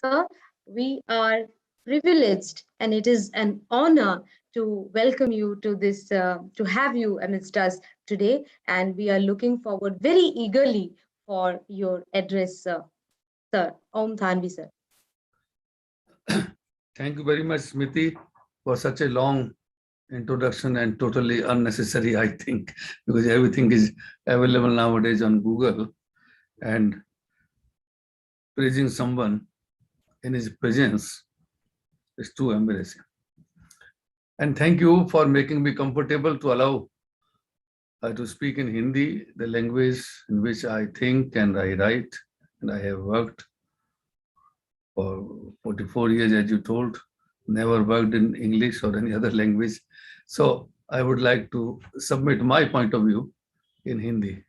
Sir, we are privileged and it is an honor to welcome you to this, to have you amidst us today. And we are looking forward very eagerly for your address, sir. Sir, Om Thanvi, sir. Thank you very much, Smriti, for such a long introduction and totally unnecessary, I think, because everything is available nowadays on Google, and praising someone in his presence is too embarrassing. And thank you for making me comfortable to allow to speak in Hindi, the language in which I think and I write, and I have worked for 44 years, as you told, never worked in English or any other language. So I would like to submit my point of view in Hindi.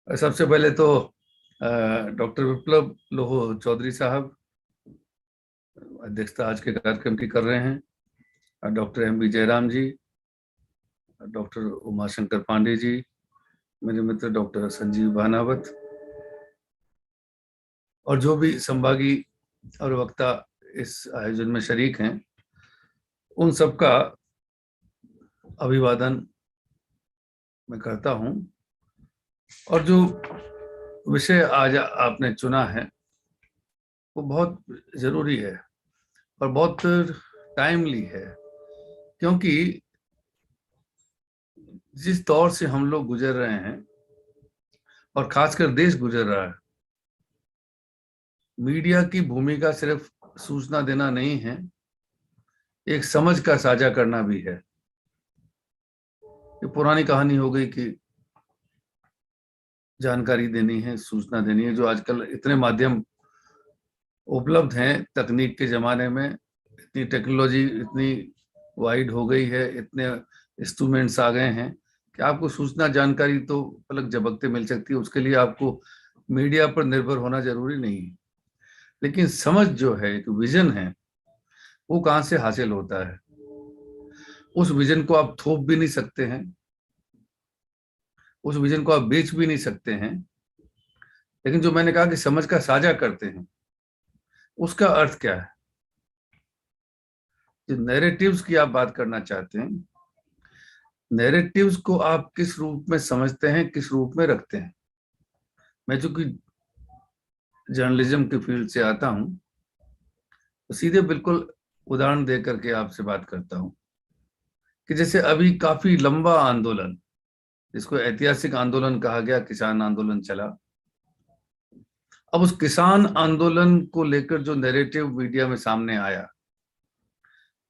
सबसे पहले तो doctor विप्लव लोहो चौधरी साहब अध्यक्षता आज के कार्यक्रम की कर रहे हैं, डॉक्टर एम बी जयराम जी, डॉक्टर उमाशंकर पांडे जी, मेरे मित्र डॉक्टर संजीव भानावत, और जो भी संभागी और वक्ता इस आयोजन में शरीक हैं, उन सबका अभिवादन मैं करता हूं। और जो विषय आज आपने चुना है वो बहुत जरूरी है और बहुत टाइमली है, क्योंकि जिस दौर से हम लोग गुजर रहे हैं और खासकर देश गुजर रहा है, मीडिया की भूमिका सिर्फ सूचना देना नहीं है, एक समझ का साझा करना भी है। ये पुरानी कहानी हो गई कि जानकारी देनी है, सूचना देनी है। जो आजकल इतने माध्यम उपलब्ध हैं तकनीक के जमाने में, इतनी टेक्नोलॉजी इतनी वाइड हो गई है, इतने इंस्ट्रूमेंट्स आ गए हैं कि आपको सूचना जानकारी तो पलक झपकते मिल सकती है। उसके लिए आपको मीडिया पर निर्भर होना जरूरी नहीं है, लेकिन समझ जो है, एक विजन है, वो कहाँ से हासिल होता है। उस विजन को आप थोप भी नहीं सकते हैं, उस विजन को आप बेच भी नहीं सकते हैं, लेकिन जो मैंने कहा कि समझ का साझा करते हैं, उसका अर्थ क्या है। जो नैरेटिव्स की आप बात करना चाहते हैं, नैरेटिव्स को आप किस रूप में समझते हैं, किस रूप में रखते हैं। मैं चूंकि जर्नलिज्म के फील्ड से आता हूं, तो सीधे बिल्कुल उदाहरण दे करके आपसे बात करता हूं कि जैसे अभी काफी लंबा आंदोलन, जिसको ऐतिहासिक आंदोलन कहा गया, किसान आंदोलन चला। अब उस किसान आंदोलन को लेकर जो नैरेटिव मीडिया में सामने आया,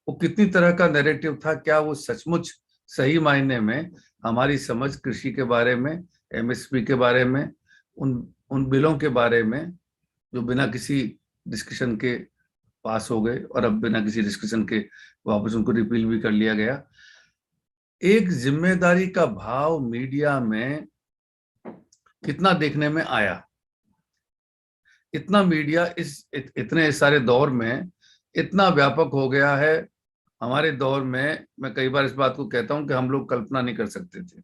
वो कितनी तरह का नैरेटिव था। क्या वो सचमुच सही मायने में हमारी समझ कृषि के बारे में, एमएसपी के बारे में, उन बिलों के बारे में जो बिना किसी डिस्कशन के पास हो गए और अब बिना किसी डिस्कशन के वापस उनको रिपील भी कर लिया गया। एक जिम्मेदारी का भाव मीडिया में कितना देखने में आया। इतना मीडिया इतने सारे दौर में इतना व्यापक हो गया है। हमारे दौर में मैं कई बार इस बात को कहता हूं कि हम लोग कल्पना नहीं कर सकते थे,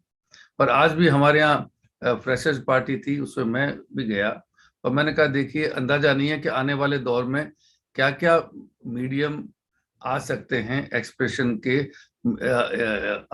पर आज भी हमारे यहाँ फ्रेशर्स पार्टी थी, उसमें मैं भी गया और मैंने कहा देखिए, अंदाजा नहीं है कि आने वाले दौर में क्या क्या मीडियम आ सकते हैं एक्सप्रेशन के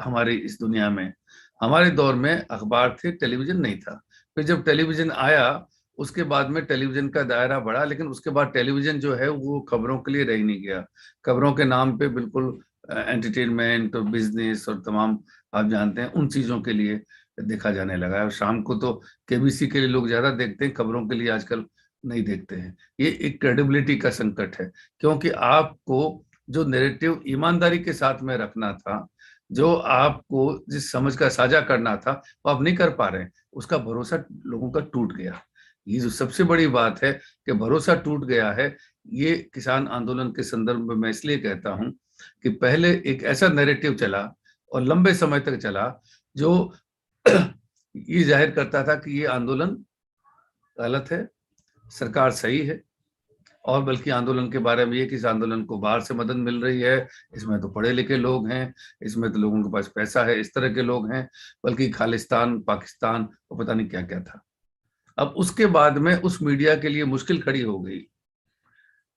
हमारी इस दुनिया में। हमारे दौर में अखबार थे, टेलीविजन नहीं था। फिर जब टेलीविजन आया, उसके बाद में टेलीविजन का दायरा बढ़ा, लेकिन उसके बाद टेलीविजन जो है वो खबरों के लिए रह ही नहीं गया। खबरों के नाम पे बिल्कुल एंटरटेनमेंट और बिजनेस और तमाम आप जानते हैं उन चीजों के लिए देखा जाने लगा है। और शाम को तो केबीसी के लिए लोग ज्यादा देखते हैं, खबरों के लिए आजकल नहीं देखते हैं। ये एक क्रेडिबिलिटी का संकट है, क्योंकि आपको जो नैरेटिव ईमानदारी के साथ में रखना था, जो आपको जिस समझ का साझा करना था, वो आप नहीं कर पा रहे हैं। उसका भरोसा लोगों का टूट गया। ये जो सबसे बड़ी बात है कि भरोसा टूट गया है, ये किसान आंदोलन के संदर्भ में मैं इसलिए कहता हूं कि पहले एक ऐसा नैरेटिव चला और लंबे समय तक चला जो ये जाहिर करता था कि ये आंदोलन गलत है, सरकार सही है, और बल्कि आंदोलन के बारे में ये कि इस आंदोलन को बाहर से मदद मिल रही है, इसमें तो पढ़े लिखे लोग हैं, इसमें तो लोगों के पास पैसा है, इस तरह के लोग हैं, बल्कि खालिस्तान, पाकिस्तान और पता नहीं क्या क्या था। अब उसके बाद में उस मीडिया के लिए मुश्किल खड़ी हो गई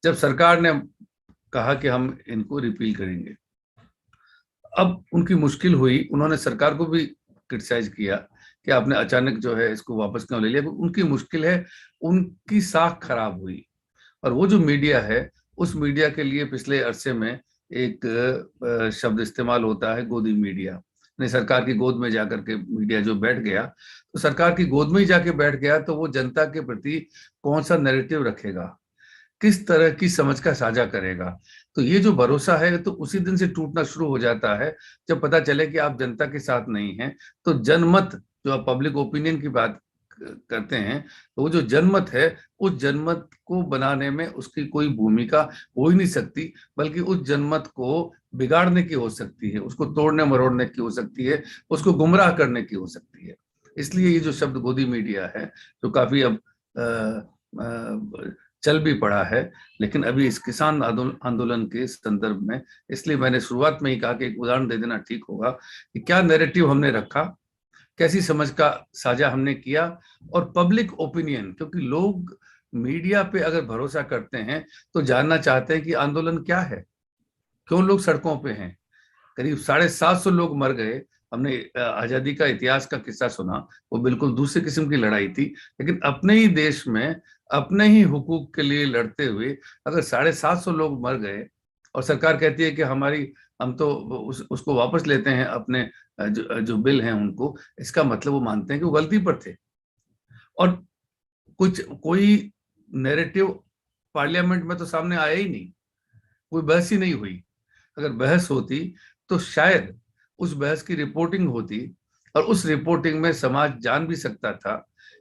जब सरकार ने कहा कि हम इनको रिपील करेंगे। अब उनकी मुश्किल हुई, उन्होंने सरकार को भी क्रिटिसाइज किया कि आपने अचानक जो है इसको वापस क्यों ले लिया। उनकी मुश्किल है, उनकी साख खराब हुई। और वो जो मीडिया है, उस मीडिया के लिए पिछले अरसे में एक शब्द इस्तेमाल होता है, गोदी मीडिया। नहीं, सरकार की गोद में जाकर के मीडिया जो बैठ गया, तो सरकार की गोद में ही जाके बैठ गया, तो वो जनता के प्रति कौन सा नैरेटिव रखेगा, किस तरह की समझ का साझा करेगा। तो ये जो भरोसा है तो उसी दिन से टूटना शुरू हो जाता है जब पता चले कि आप जनता के साथ नहीं हैं। तो जनमत, जो आप पब्लिक ओपिनियन की बात करते हैं, तो वो जो जनमत है, उस जनमत को बनाने में उसकी कोई भूमिका हो ही नहीं सकती, बल्कि उस जनमत को बिगाड़ने की हो सकती है, उसको तोड़ने मरोड़ने की हो सकती है, उसको गुमराह करने की हो सकती है। इसलिए ये जो शब्द गोदी मीडिया है, जो काफी अब चल भी पड़ा है, लेकिन अभी इस किसान आंदोलन के संदर्भ में, इसलिए मैंने शुरुआत में ही कहा कि एक उदाहरण दे देना ठीक होगा कि क्या नैरेटिव हमने रखा, कैसी समझ का साझा हमने किया, और पब्लिक ओपिनियन, क्योंकि लोग मीडिया पे अगर भरोसा करते हैं तो जानना चाहते हैं कि आंदोलन क्या है, क्यों लोग सड़कों पे हैं। करीब 750 लोग मर गए। हमने आजादी का इतिहास का किस्सा सुना, वो बिल्कुल दूसरे किस्म की लड़ाई थी, लेकिन अपने ही देश में अपने ही हुकूक के लिए लड़ते हुए अगर 750 लोग मर गए और सरकार कहती है कि हम तो उसको वापस लेते हैं, अपने जो बिल हैं उनको, इसका मतलब वो मानते हैं कि वो गलती पर थे। और कोई नैरेटिव पार्लियामेंट में तो सामने आया ही नहीं, कोई बहस ही नहीं हुई। अगर बहस होती तो शायद उस बहस की रिपोर्टिंग होती, और उस रिपोर्टिंग में समाज जान भी सकता था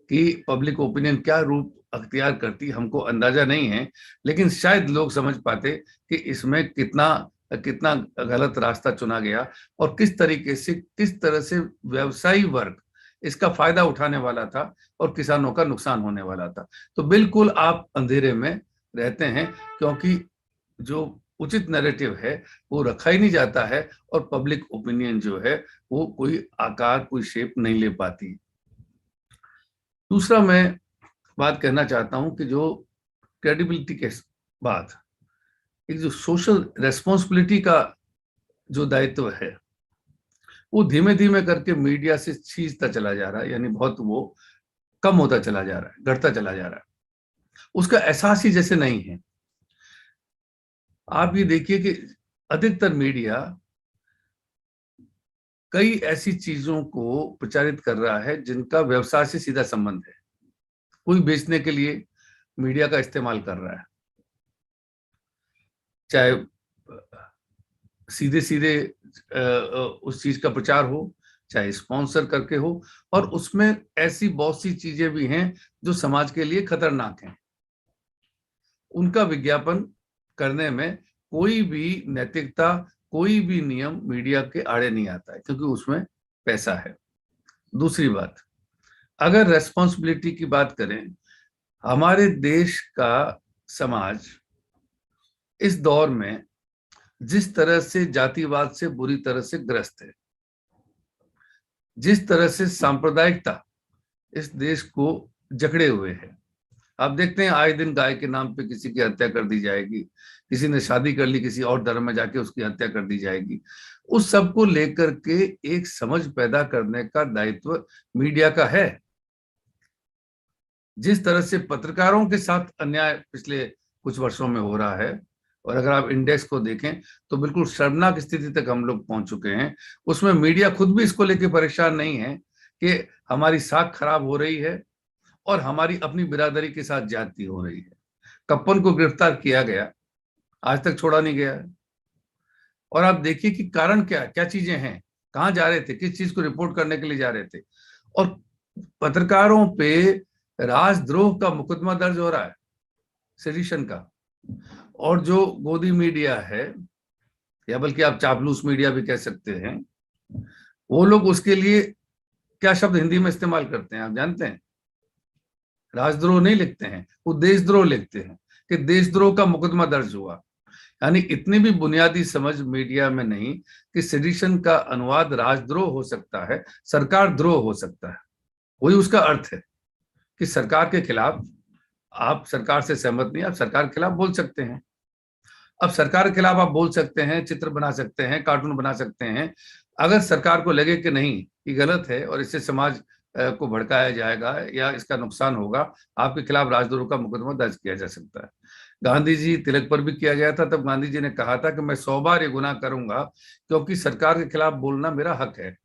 कि पब्लिक ओपिनियन क्या रूप अख्तियार करती, हमको अंदाजा नहीं है, लेकिन शायद लोग समझ पाते कि इसमें कितना कितना गलत रास्ता चुना गया, और किस तरीके से, किस तरह से व्यवसायी वर्ग इसका फायदा उठाने वाला था और किसानों का नुकसान होने वाला था। तो बिल्कुल आप अंधेरे में रहते हैं, क्योंकि जो उचित नैरेटिव है वो रखा ही नहीं जाता है, और पब्लिक ओपिनियन जो है वो कोई आकार, कोई शेप नहीं ले पाती। दूसरा मैं बात कहना चाहता हूं कि जो क्रेडिबिलिटी के बाद एक जो सोशल रेस्पॉन्सिबिलिटी का जो दायित्व है, वो धीमे धीमे करके मीडिया से छींचता चला जा रहा है, यानी बहुत वो कम होता चला जा रहा है, घटता चला जा रहा है, उसका एहसास ही जैसे नहीं है। आप ये देखिए कि अधिकतर मीडिया कई ऐसी चीजों को प्रचारित कर रहा है जिनका व्यवसाय से सीधा संबंध है, कोई बेचने के लिए मीडिया का इस्तेमाल कर रहा है, चाहे सीधे सीधे उस चीज का प्रचार हो, चाहे स्पॉन्सर करके हो, और उसमें ऐसी बहुत सी चीजें भी हैं जो समाज के लिए खतरनाक हैं। उनका विज्ञापन करने में कोई भी नैतिकता, कोई भी नियम मीडिया के आड़े नहीं आता है, क्योंकि उसमें पैसा है। दूसरी बात, अगर रेस्पॉन्सिबिलिटी की बात करें, हमारे देश का समाज इस दौर में जिस तरह से जातिवाद से बुरी तरह से ग्रस्त है, जिस तरह से सांप्रदायिकता इस देश को जकड़े हुए है, आप देखते हैं आए दिन गाय के नाम पे किसी की हत्या कर दी जाएगी, किसी ने शादी कर ली किसी और धर्म में जाके उसकी हत्या कर दी जाएगी। उस सब को लेकर के एक समझ पैदा करने का दायित्व मीडिया का है। जिस तरह से पत्रकारों के साथ अन्याय पिछले कुछ वर्षों में हो रहा है, और अगर आप इंडेक्स को देखें तो बिल्कुल शर्मनाक स्थिति तक हम लोग पहुंच चुके हैं। उसमें मीडिया खुद भी इसको लेकर परेशान नहीं है कि हमारी साख खराब हो रही है और हमारी अपनी बिरादरी के साथ ज्यादती हो रही है। कप्पन को गिरफ्तार किया गया, आज तक छोड़ा नहीं गया है। और आप देखिए कि कारण क्या क्या चीजें हैं, कहाँ जा रहे थे, किस चीज को रिपोर्ट करने के लिए जा रहे थे, और पत्रकारों पे राजद्रोह का मुकदमा दर्ज हो रहा है, सेडिशन का। और जो गोदी मीडिया है, या बल्कि आप चापलूस मीडिया भी कह सकते हैं, वो लोग उसके लिए क्या शब्द हिंदी में इस्तेमाल करते हैं आप जानते हैं? राजद्रोह नहीं लिखते हैं, वो देशद्रोह लिखते हैं कि देशद्रोह का मुकदमा दर्ज हुआ। यानी इतनी भी बुनियादी समझ मीडिया में नहीं कि सेडिशन का अनुवाद राजद्रोह हो सकता है, सरकार द्रोह हो सकता है, वही उसका अर्थ है। कि सरकार के खिलाफ, आप सरकार से सहमत नहीं, आप सरकार के खिलाफ बोल सकते हैं। अब सरकार के खिलाफ आप बोल सकते हैं, चित्र बना सकते हैं, कार्टून बना सकते हैं। अगर सरकार को लगे कि नहीं ये गलत है और इससे समाज को भड़काया जाएगा या इसका नुकसान होगा, आपके खिलाफ राजद्रोह का मुकदमा दर्ज किया जा सकता है। गांधी जी तिलक पर भी किया गया था। तब गांधी जी ने कहा था कि मैं 100 बार ये गुनाह करूंगा क्योंकि सरकार के खिलाफ बोलना मेरा हक है।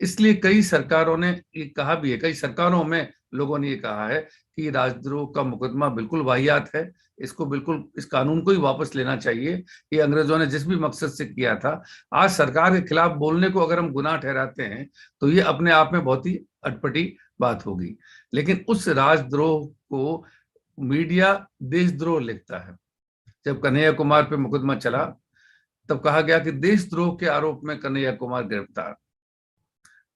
इसलिए कई सरकारों ने ये कहा भी है, कई सरकारों में लोगों ने ये कहा है कि राजद्रोह का मुकदमा बिल्कुल वाहियात है, इसको बिल्कुल, इस कानून को ही वापस लेना चाहिए। ये अंग्रेजों ने जिस भी मकसद से किया था, आज सरकार के खिलाफ बोलने को अगर हम गुनाह ठहराते हैं तो ये अपने आप में बहुत ही अटपटी बात होगी। लेकिन उस राजद्रोह को मीडिया देशद्रोह लिखता है। जब कन्हैया कुमार पे मुकदमा चला तब कहा गया कि देशद्रोह के आरोप में कन्हैया कुमार गिरफ्तार।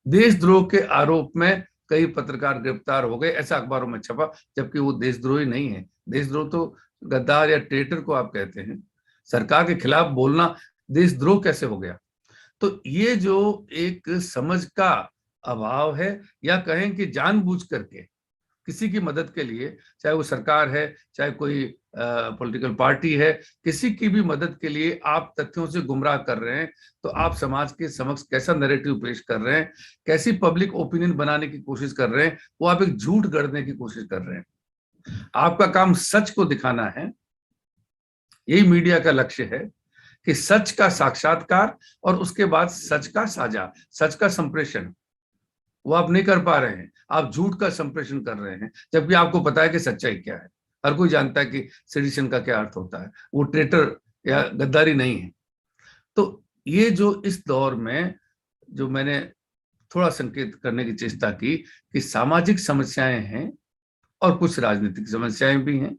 देशद्रोह के आरोप में कई पत्रकार गिरफ्तार हो गए, ऐसा अखबारों में छपा, जबकि वो देशद्रोही नहीं है। देशद्रोह तो गद्दार या ट्रेटर को आप कहते हैं। सरकार के खिलाफ बोलना देशद्रोह कैसे हो गया? तो ये जो एक समझ का अभाव है, या कहें कि जानबूझ करके किसी की मदद के लिए, चाहे वो सरकार है, चाहे कोई पॉलिटिकल पार्टी है, किसी की भी मदद के लिए आप तथ्यों से गुमराह कर रहे हैं, तो आप समाज के समक्ष कैसा नैरेटिव पेश कर रहे हैं, कैसी पब्लिक ओपिनियन बनाने की कोशिश कर रहे हैं, वो आप एक झूठ गढ़ने की कोशिश कर रहे हैं। आपका काम सच को दिखाना है। यही मीडिया का लक्ष्य है कि सच का साक्षात्कार और उसके बाद सच का साझा, सच का संप्रेषण, वो आप नहीं कर पा रहे हैं। आप झूठ का संप्रेषण कर रहे हैं, जबकि आपको पता है कि सच्चाई क्या है। हर कोई जानता है कि सेडिशन का क्या अर्थ होता है। वो ट्रेटर या गद्दारी नहीं है। तो ये जो इस दौर में जो मैंने थोड़ा संकेत करने की चेष्टा की कि सामाजिक समस्याएं हैं और कुछ राजनीतिक समस्याएं भी हैं,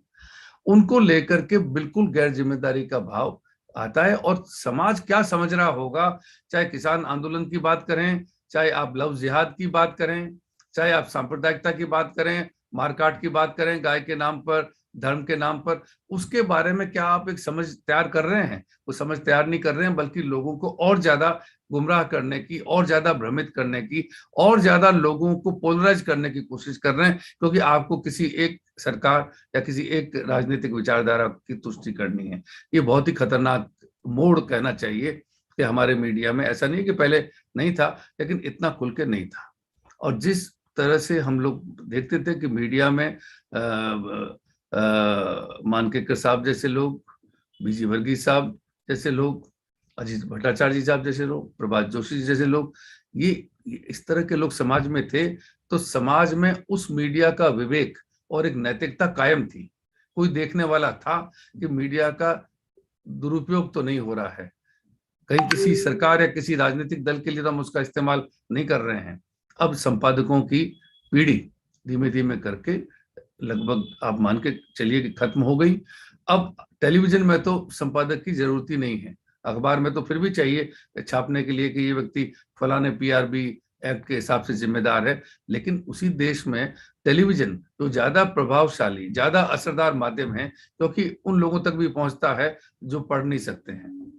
उनको लेकर के बिल्कुल गैर जिम्मेदारी का भाव आता है। और समाज क्या समझ रहा होगा, चाहे किसान आंदोलन की बात करें, चाहे आप लव जिहाद की बात करें, चाहे आप सांप्रदायिकता की बात करें, मारकाट की बात करें, गाय के नाम पर, धर्म के नाम पर, उसके बारे में क्या आप एक समझ तैयार कर रहे हैं? वो समझ तैयार नहीं कर रहे हैं, बल्कि लोगों को और ज्यादा गुमराह करने की, और ज्यादा भ्रमित करने की, और ज्यादा लोगों को पोलराइज करने की कोशिश कर रहे हैं, क्योंकि आपको किसी एक सरकार या किसी एक राजनीतिक विचारधारा की तुष्टि करनी है। ये बहुत ही खतरनाक मोड़ कहना चाहिए कि हमारे मीडिया में, ऐसा नहीं कि पहले नहीं था, लेकिन इतना खुल के नहीं था। और जिस तरह से हम लोग देखते थे कि मीडिया में मानकेकर साहब जैसे लोग, बीजी वर्गीस साहब जैसे लोग, अजीत भट्टाचार्य जी साहब जैसे लोग, प्रभात जोशी जी जैसे लोग, ये इस तरह के लोग समाज में थे, तो समाज में उस मीडिया का विवेक और एक नैतिकता कायम थी। कोई देखने वाला था कि मीडिया का दुरुपयोग तो नहीं हो रहा है, कहीं किसी सरकार या किसी राजनीतिक दल के लिए तो हम उसका इस्तेमाल नहीं कर रहे हैं। अब संपादकों की पीढ़ी धीमे धीमे करके लगभग आप मान के चलिए कि खत्म हो गई। अब टेलीविजन में तो संपादक की जरूरत ही नहीं है। अखबार में तो फिर भी चाहिए छापने के लिए कि ये व्यक्ति फलाने पीआरबी एक्ट के हिसाब से जिम्मेदार है। लेकिन उसी देश में टेलीविजन जो ज्यादा प्रभावशाली, ज्यादा असरदार माध्यम है, क्योंकि उन लोगों तक भी पहुंचता है जो पढ़ नहीं सकते हैं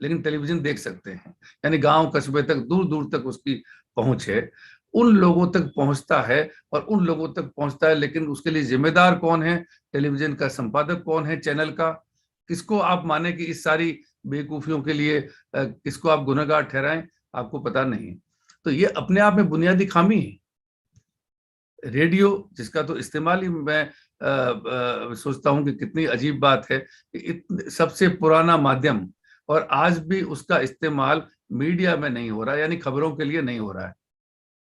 लेकिन टेलीविजन देख सकते हैं, यानी गांव कस्बे तक, दूर दूर तक उसकी पहुंच है, उन लोगों तक पहुंचता है। और उन लोगों तक पहुंचता है, लेकिन उसके लिए जिम्मेदार कौन है? टेलीविजन का संपादक कौन है चैनल का? किसको आप माने कि इस सारी बेवकूफियों के लिए किसको आप गुनहगार ठहराएं? आपको पता नहीं। तो ये अपने आप में बुनियादी खामी है। रेडियो, जिसका तो इस्तेमाल ही मैं सोचता हूं कि कितनी अजीब बात है, सबसे पुराना माध्यम, और आज भी उसका इस्तेमाल मीडिया में नहीं हो रहा, यानी खबरों के लिए नहीं हो रहा है।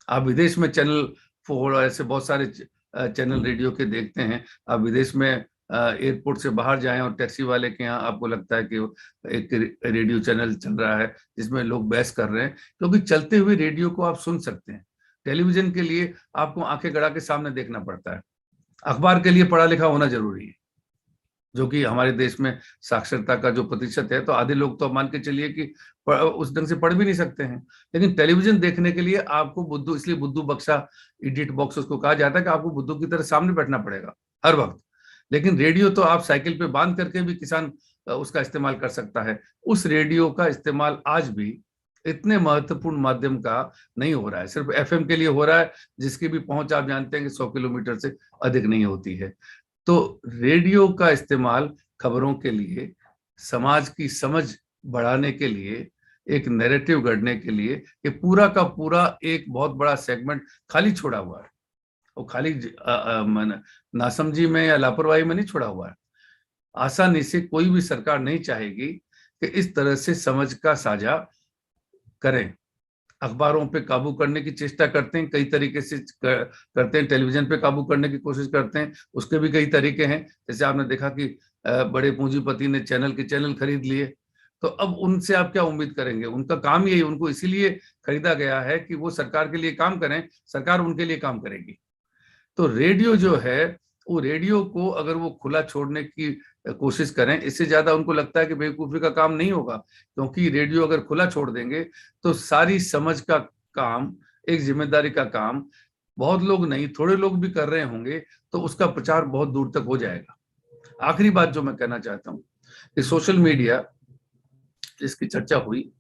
आप विदेश में चैनल 4 ऐसे बहुत सारे चैनल रेडियो के देखते हैं। आप विदेश में एयरपोर्ट से बाहर जाएं और टैक्सी वाले के यहाँ आपको लगता है कि एक रेडियो चैनल चल रहा है जिसमें लोग बहस कर रहे हैं, क्योंकि चलते हुए रेडियो को आप सुन सकते हैं। टेलीविजन के लिए आपको आंखें गड़ा के सामने देखना पड़ता है। अखबार के लिए पढ़ा लिखा होना जरूरी है, जो कि हमारे देश में साक्षरता का जो प्रतिशत है, तो आधे लोग तो मान के चलिए कि उस ढंग से पढ़ भी नहीं सकते हैं। लेकिन टेलीविजन देखने के लिए आपको बुद्धू, इसलिए बुद्धू बक्सा, इडियट बॉक्स उसको कहा जाता है, कि आपको बुद्धू की तरह सामने बैठना पड़ेगा हर वक्त। लेकिन रेडियो तो आप साइकिल पे बांध करके भी किसान उसका इस्तेमाल कर सकता है। उस रेडियो का इस्तेमाल आज भी इतने महत्वपूर्ण माध्यम का नहीं हो रहा है। सिर्फ एफएम के लिए हो रहा है, जिसकी भी पहुंच आप जानते हैं कि 100 किलोमीटर से अधिक नहीं होती है। तो रेडियो का इस्तेमाल खबरों के लिए, समाज की समझ बढ़ाने के लिए, एक नैरेटिव गढ़ने के लिए, ये पूरा का पूरा एक बहुत बड़ा सेगमेंट खाली छोड़ा हुआ है। वो खाली नासमझी में या लापरवाही में नहीं छोड़ा हुआ है। आसानी से कोई भी सरकार नहीं चाहेगी कि इस तरह से समझ का साझा करें। अखबारों पे काबू करने की चेष्टा करते हैं, कई तरीके से करते हैं। टेलीविजन पे काबू करने की कोशिश करते हैं, उसके भी कई तरीके हैं। जैसे आपने देखा कि बड़े पूंजीपति ने चैनल के चैनल खरीद लिए। तो अब उनसे आप क्या उम्मीद करेंगे? उनका काम यही, उनको इसीलिए खरीदा गया है कि वो सरकार के लिए काम करें, सरकार उनके लिए काम करेगी। तो रेडियो जो है, वो रेडियो को अगर वो खुला छोड़ने की कोशिश करें, इससे ज्यादा उनको लगता है कि बेवकूफी का काम नहीं होगा। क्योंकि रेडियो अगर खुला छोड़ देंगे तो सारी समझ का काम, एक जिम्मेदारी का काम बहुत लोग नहीं, थोड़े लोग भी कर रहे होंगे, तो उसका प्रचार बहुत दूर तक हो जाएगा। आखिरी बात जो मैं कहना चाहता हूँ कि सोशल मीडिया जिसकी चर्चा हुई,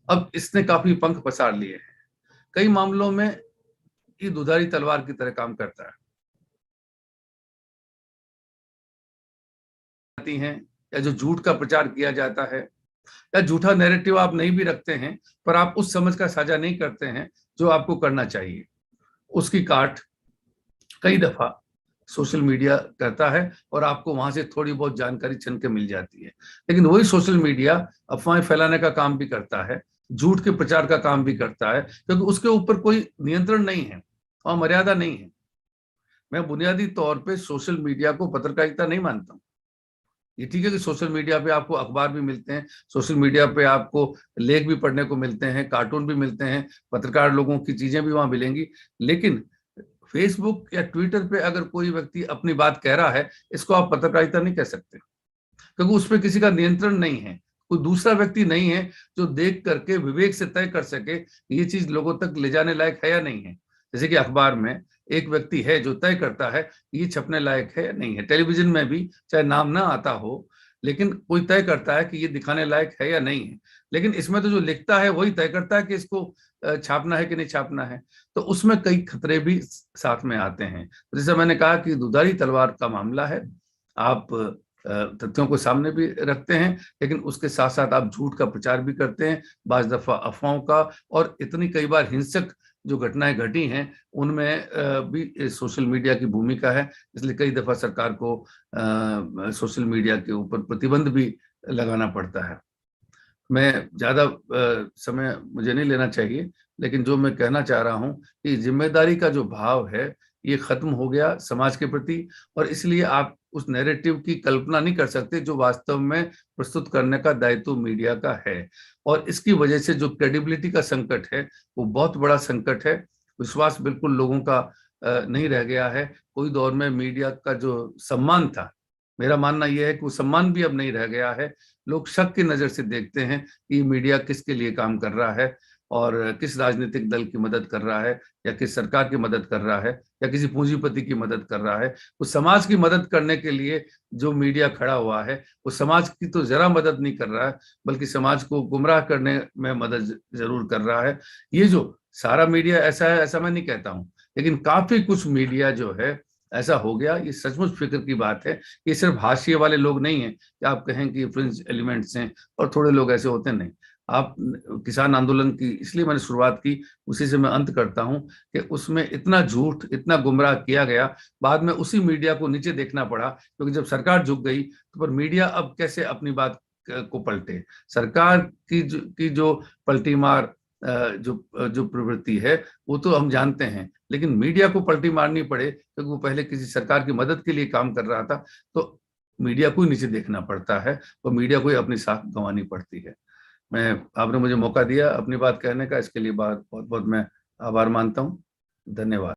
अब इसने काफी पंख पसार लिए हैं। कई मामलों में ये दुधारी तलवार की तरह काम करता है। हैं, या जो झूठ का प्रचार किया जाता है, या झूठा नैरेटिव आप नहीं भी रखते हैं, पर आप उस समझ का साझा नहीं करते हैं जो आपको करना चाहिए, उसकी काट कई दफा सोशल मीडिया करता है और आपको वहां से थोड़ी बहुत जानकारी छन के मिल जाती है। लेकिन वही सोशल मीडिया अफवाहें फैलाने का काम भी करता है, झूठ के प्रचार का काम भी करता है, क्योंकि उसके ऊपर कोई नियंत्रण नहीं है और मर्यादा नहीं है। मैं बुनियादी तौर पे सोशल मीडिया को पत्रकारिता नहीं मानता हूँ। ये ठीक है कि सोशल मीडिया पे आपको अखबार भी मिलते हैं, सोशल मीडिया पे आपको लेख भी पढ़ने को मिलते हैं, कार्टून भी मिलते हैं, पत्रकार लोगों की चीजें भी वहां मिलेंगी। लेकिन फेसबुक या ट्विटर पे अगर कोई व्यक्ति अपनी बात कह रहा है, इसको आप पत्रकारिता नहीं कह सकते, क्योंकि उस पर किसी का नियंत्रण नहीं है। कोई दूसरा व्यक्ति नहीं है जो देख करके विवेक से तय कर सके ये चीज लोगों तक ले जाने लायक है या नहीं है। जैसे कि अखबार में एक व्यक्ति है जो तय करता है ये छपने लायक है या नहीं है। टेलीविजन में भी चाहे नाम ना आता हो, लेकिन कोई तय करता है कि ये दिखाने लायक है या नहीं है। लेकिन इसमें तो जो लिखता है वही तय करता है कि इसको छापना है कि नहीं छापना है। तो उसमें कई खतरे भी साथ में आते हैं। जैसे मैंने कहा कि दुधारी तलवार का मामला है। आप तथ्यों को सामने भी रखते हैं, लेकिन उसके साथ साथ आप झूठ का प्रचार भी करते हैं, बाज दफा अफवाहों का, और इतनी कई बार हिंसक जो घटनाएं घटी हैं उनमें भी सोशल मीडिया की भूमिका है। इसलिए कई दफा सरकार को सोशल मीडिया के ऊपर प्रतिबंध भी लगाना पड़ता है। मैं ज्यादा समय मुझे नहीं लेना चाहिए, लेकिन जो मैं कहना चाह रहा हूं कि जिम्मेदारी का जो भाव है ये खत्म हो गया समाज के प्रति, और इसलिए आप उस नैरेटिव की कल्पना नहीं कर सकते जो वास्तव में प्रस्तुत करने का दायित्व मीडिया का है। और इसकी वजह से जो क्रेडिबिलिटी का संकट है वो बहुत बड़ा संकट है। विश्वास बिल्कुल लोगों का नहीं रह गया है। कोई दौर में मीडिया का जो सम्मान था, मेरा मानना यह है कि वो सम्मान भी अब नहीं रह गया है। लोग शक की नजर से देखते हैं कि मीडिया किसके लिए काम कर रहा है और किस राजनीतिक दल की मदद कर रहा है, या किस सरकार की मदद कर रहा है, या किसी पूंजीपति की मदद कर रहा है। वो समाज की मदद करने के लिए जो मीडिया खड़ा हुआ है वो समाज की तो जरा मदद नहीं कर रहा है, बल्कि समाज को गुमराह करने में मदद जरूर कर रहा है। ये जो सारा मीडिया ऐसा है ऐसा मैं नहीं कहता हूँ, लेकिन काफी कुछ मीडिया जो है ऐसा हो गया। ये सचमुच फिक्र की बात है। ये सिर्फ हाशिए वाले लोग नहीं है कि आप कहें कि फ्रिंज एलिमेंट्स हैं और थोड़े लोग ऐसे होते नहीं। आप किसान आंदोलन की इसलिए मैंने शुरुआत की, उसी से मैं अंत करता हूं कि उसमें इतना झूठ, इतना गुमराह किया गया, बाद में उसी मीडिया को नीचे देखना पड़ा, क्योंकि जब सरकार झुक गई तो पर मीडिया अब कैसे अपनी बात को पलटे। सरकार की जो पलटी मार जो जो प्रवृत्ति है वो तो हम जानते हैं, लेकिन मीडिया को पलटी मारनी पड़े क्योंकि वो पहले किसी सरकार की मदद के लिए काम कर रहा था, तो मीडिया को ही नीचे देखना पड़ता है और मीडिया को ही अपनी साख गंवानी पड़ती है। मैं आपने मुझे मौका दिया अपनी बात कहने का, इसके लिए बहुत बहुत मैं आभार मानता हूँ। धन्यवाद।